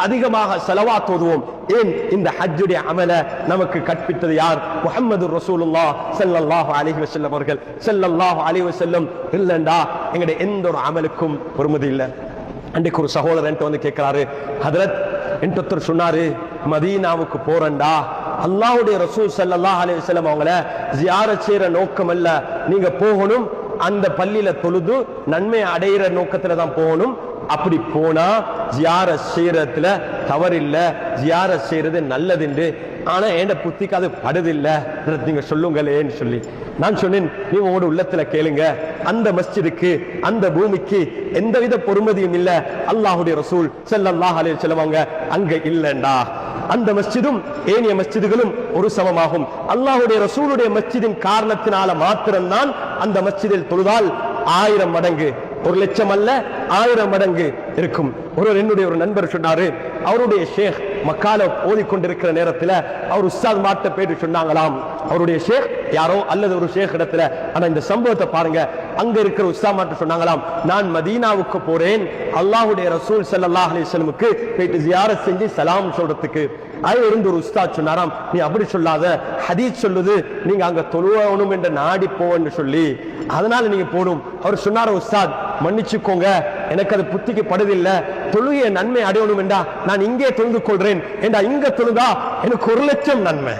அதிகமாக ஸலவாத் ஓதுவோம். ஏன் இந்த ஹஜ்ஜுடைய அமல நமக்கு கற்பித்தது யார்? முஹம்மது ரசூலுல்லாஹ் ஸல்லல்லாஹு அலைஹி வஸல்லம் அவர்கள். ஸல்லல்லாஹு அலைஹி வஸல்லம் இல்லண்டா எங்களுடைய எந்த ஒரு அமலுக்கும் பொறுமதி இல்லை. அன்றைக்கு ஒரு சகோதரர் என்கிட்ட வந்து கேட்கிறாரு, ஹதரத் என்கிட்ட சொன்னாரு, மதீனாவுக்கு போறண்டா அல்லாஹ்வுடைய ரசூல் ஸல்லல்லாஹு அலைஹி வஸல்லம் அவங்கள ஜியாரத் செய்யற நோக்கம் அல்ல, நீங்க போகணும் அந்த பள்ளியில தொழுது நன்மை அடையிற நோக்கத்துல தான் போகணும். அப்படி போனா ஜியாரத் செய்யறதுல தவறில்லை, ஜியாரத் செய்யறது நல்லது. ஆனா என் புத்திக்கு அது படுதில்லை, நீங்க சொல்லுங்களேன்னு சொல்லி நான் சொன்னேன், நீ உங்களோட உள்ளத்துல கேளுங்க, அந்த மஸ்ஜிதுக்கு அந்த பூமிக்கு எந்தவித பொறுமதியும் இல்ல. அல்லாஹ்வுடைய ரசூல் ஸல்லல்லாஹு அலைஹி வஸல்லம் அவங்க அங்க இல்லண்டா அந்த மஸ்ஜிதும் ஏனைய மஸ்ஜிதுகளும் ஒரு சமமாகும். அல்லாஹ்வுடைய ரசூலுடைய மஸ்ஜிதின் காரணத்தினால மாத்திரம்தான் அந்த மஸ்ஜிதில் தொழுதால் 1000 மடங்கு, 1,00,000 அல்ல 1000 மடங்கு இருக்கும். என்னுடைய ஒரு நண்பர் சொன்னாரு, அவருடைய ஷேக் மக்கால ஓதிக்கொண்டிருக்கிற நேரத்தில் அவர் உஸ்தாத் மாட்ட போயிட்டு சொன்னாங்களாம், அவருடைய ஷேக் யாரோ அல்லது ஒரு ஷேக் இடத்துல. ஆனா இந்த சம்பவத்தை பாருங்க, அங்க இருக்கிற உஸ்தாத் மாட்ட சொன்னாங்களாம், நான் மதீனாவுக்கு போறேன் அல்லாஹ்வுடைய ரசூல் ஸல்லல்லாஹு அலைஹி வஸல்லமுக்கு போயிட்டு ஜியாரத் செஞ்சு சலாம் சொல்றதுக்கு. அதுல இருந்து ஒரு உஸ்தாத் சொன்னாராம், நீ அப்படி சொல்லாத, ஹதீஸ் சொல்லுது நீங்க அங்க தொழுவணும் என்று நாடி போன்னு சொல்லி, அதனால நீங்க போடும். அவர் சொன்னார், உஸ்தாத் மன்னிச்சுக்கோங்க, எனக்கு அது புத்திக்கு படுதில்லை, தொழுகைய நன்மை அடையணும் என்றா நான் இங்கே தொழுது கொள்றேன் என்றா, இங்க தொழுதா எனக்கு 1,00,000 நன்மை,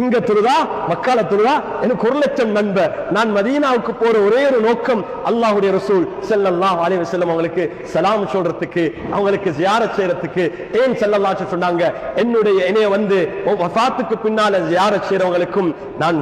இங்க தொழுதா மக்கால தொழுதா எனக்கு 1,00,000 நன்மை. நான் மதீனாவுக்கு போற ஒரே ஒரு நோக்கம் அல்லாஹ்வுடைய ரசூல் ஸல்லல்லாஹு அலைஹி வஸல்லம் அவங்களுக்கு சலாம் சொல்றதுக்கு, அவங்களுக்கு ஜியாரத் செய்யறதுக்கு. ஏன் ஸல்லல்லாஹு அலைஹி சொன்னாங்க, என்னைய வந்து வஃபாத்துக்கு பின்னால ஜியாரத் செய்றவங்களுக்கும் நான்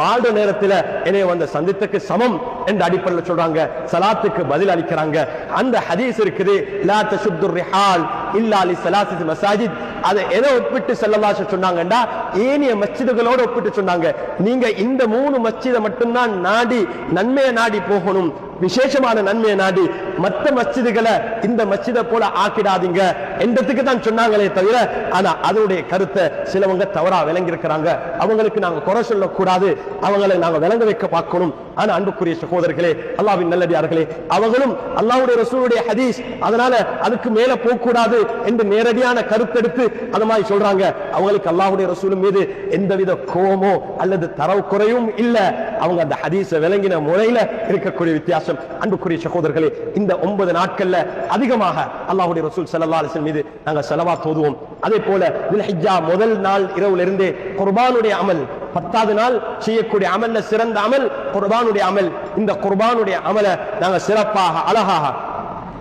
வாழ்ற நேரத்தில் என்னைய வந்து சந்தித்துக்கு சமம் என்ற அடிப்படையில் சொல்றாங்க, சலாத்துக்கு பதில் அளிக்கிறாங்க. அந்த ஹதீஸ் இருக்குது, லா தஷுத்துர் ரிஹால் இல்லா லி ஸலாத்தி மசாஜித். அதை எதை ஒப்பிட்டு ஸல்லல்லாஹு அலைஹி சொன்னாங்கண்டா ஏனைய மஸ்ஜிதுகளோடு ஒப்பிட்டு சொன்னாங்க, நீங்க இந்த 3 மஸ்ஜிதை மட்டும்தான் நாடி நன்மையை நாடி போகணும், விசேஷமான நன்மையை நாடி. மற்ற மஸ்ஜிதுகளை இந்த மஸ்ஜிதை போல ஆக்கிடாதீங்க என்றதுக்கு தான் சொன்னாங்களே தவிர, ஆனா அதனுடைய கருத்தை சிலவங்க தவறா விளங்கி இருக்கிறாங்க. அவங்களுக்கு நாங்க குறை சொல்லக்கூடாது, அவங்களை நாங்க விளங்க வைக்க பார்க்கணும். ஆனா அன்புக்குரிய சகோதரர்களே, அல்லாஹ்வின் நல்லடியார்களே, அவங்களும் அல்லாஹ்வுடைய ரசூலுடைய ஹதீஸ், அதனால அதுக்கு மேல போக கூடாது என்று நேரடியான கருத்தெடுத்து அந்த மாதிரி சொல்றாங்க. அவங்களுக்கு அல்லாஹ்வுடைய ரசூல் மீது எந்தவித கோபமோ அல்லது தரவு குறையும் இல்ல, அவங்க அந்த ஹதீஸை விளங்கின முறையில இருக்கக்கூடிய வித்தியாசம். அன்புக்குரிய சகோதரர்களே, இந்த 9 நாட்கள்ல அதிகமாக அல்லாஹ்வுடைய ரசூல் ஸல்லல்லாஹு அலைஹி வஸல்லம் மீது நாங்க ஸலவாத் ஓதுவோம். அதே போல துல்ஹிஜ்ஜா முதல் நாள் இரவுல இருந்தே குர்பானுடைய அமல், 10வது நாள் செய்யக்கூடிய அமல்ல சிறந்த அமல் குர்பானுடைய அமல். இந்த குர்பானுடைய அமலை நாங்க சிறப்பாக அழகாக,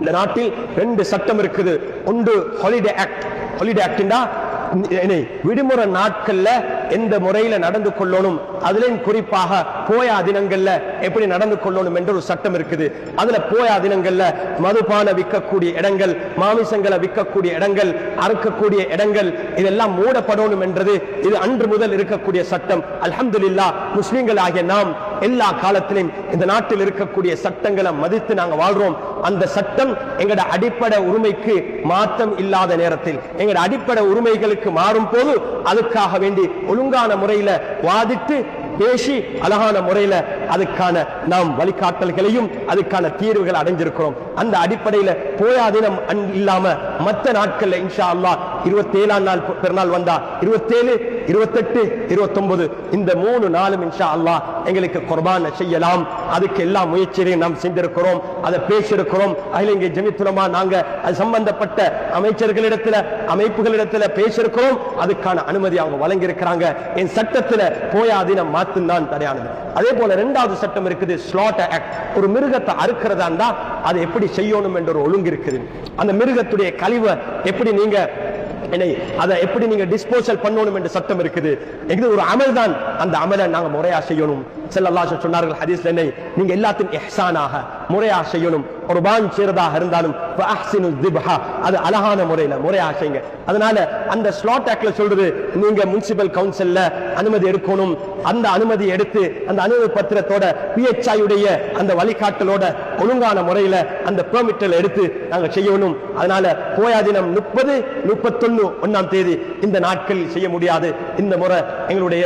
இந்த நாட்டில் 2 சட்டம் இருக்குது. ஒன்று ஹாலிடே ஆக்ட். ஹாலிடே ஆக்ட்னா விடுமுறை நாட்கள்ல எந்த முறையில நடந்து கொள்ளணும், அதுலயும் குறிப்பாக போயா தினங்கள்ல எப்படி நடந்து கொள்ளணும் என்ற ஒரு சட்டம் இருக்குது. அதுல போயா தினங்கள்ல மதுபான விற்கக்கூடிய இடங்கள், மாமிசங்களை விற்கக்கூடிய இடங்கள், அறுக்கக்கூடிய இடங்கள் இதெல்லாம் மூடப்படணும் என்றது இது அன்று முதல் இருக்கக்கூடிய சட்டம். அல்ஹம்துலில்லாஹ், முஸ்லிம்கள் ஆகிய நாம் எல்லா காலத்திலும் இந்த நாட்டில் இருக்கக்கூடிய சட்டங்களை மதித்து நாங்க வாழ்றோம். அந்த சட்டம் எங்கட அடிப்படை உரிமைக்கு மாற்றம் இல்லாத நேரத்தில், எங்கட அடிப்படை உரிமைகளுக்கு மாறும் போது அதுக்காக வேண்டி ஒழுங்கான முறையில வாதிட்டு பேசி அழகான முறையில அதுக்கான நாம் வழிகாட்டல்களையும் அதுக்கான தீர்வுகள் அடைஞ்சிருக்கிறோம். அந்த அடிப்படையில போயா தினம் இல்லாம மற்ற நாட்கள்ல இன்ஷா அல்லாஹ் 27ஆம் நாள் பெருநாள் வந்தா 27, 28, 29 இந்த 3 நாளும் இன்ஷா அல்லாஹ் எங்களுக்கு குர்பான் செய்யலாம். அதுக்கு எல்லா முயற்சியையும் நாம் செஞ்சிருக்கிறோம், அதை பேசியிருக்கிறோம். அதில் இங்கே ஜமித்துலமா நாங்க அது சம்பந்தப்பட்ட அமைச்சர்களிடத்துல அமைப்புகளிடத்துல பேசியிருக்கிறோம். அதுக்கான அனுமதி அவங்க வழங்கி இருக்கிறாங்க. என் சட்டத்துல போயா தினம் மாத்துந்தான் தடையானது. அதே போல 2வது சட்டம் இருக்குது, ஸ்லாட்டர் ஆக்ட். ஒரு மிருகத்தை அறுக்கிறதா இருந்தா அதை எப்படி செய்யணும் என்ற ஒரு ஒழுங்கு இருக்குது. அந்த மிருகத்துடைய கழிவை எப்படி நீங்க அதை எப்படி நீங்க டிஸ்போசல் பண்ணணும் என்ற சட்டம் இருக்குது. இது ஒரு அமல் தான், அந்த அமலை நாங்க முறையா செய்யணும். ஸல்லல்லாஹு அலைஹி சொன்னார்கள் ஹதீஸ்ல, நீங்க எல்லாத்தையும் இஹ்சானாக முறையா செய்யணும். குர்பான் செய்றதாக இருந்தாலும் ஃபஅஹ்சினு ذிப்ஹா, அது அழகான முறையில முறையா செய்யுங்க. அதனால அந்த ஸ்லாட் ஆக்ட்ல சொல்றது, நீங்க முனிசிபல் கவுன்சில்ல அனுமதி எடுக்கணும். அந்த அனுமதி எடுத்து அந்த அனுமதி பத்திரத்தோட PHI உடைய அந்த வழிகாட்டலோட ஒழுங்கான முறையில அந்த பெர்மிட்டல் எடுத்து நாங்க செய்யணும். அதனால போயா தினம் 30, 31, 1ஆம் தேதி இந்த நாட்களில் செய்ய முடியாது. இந்த முறை எங்களுடைய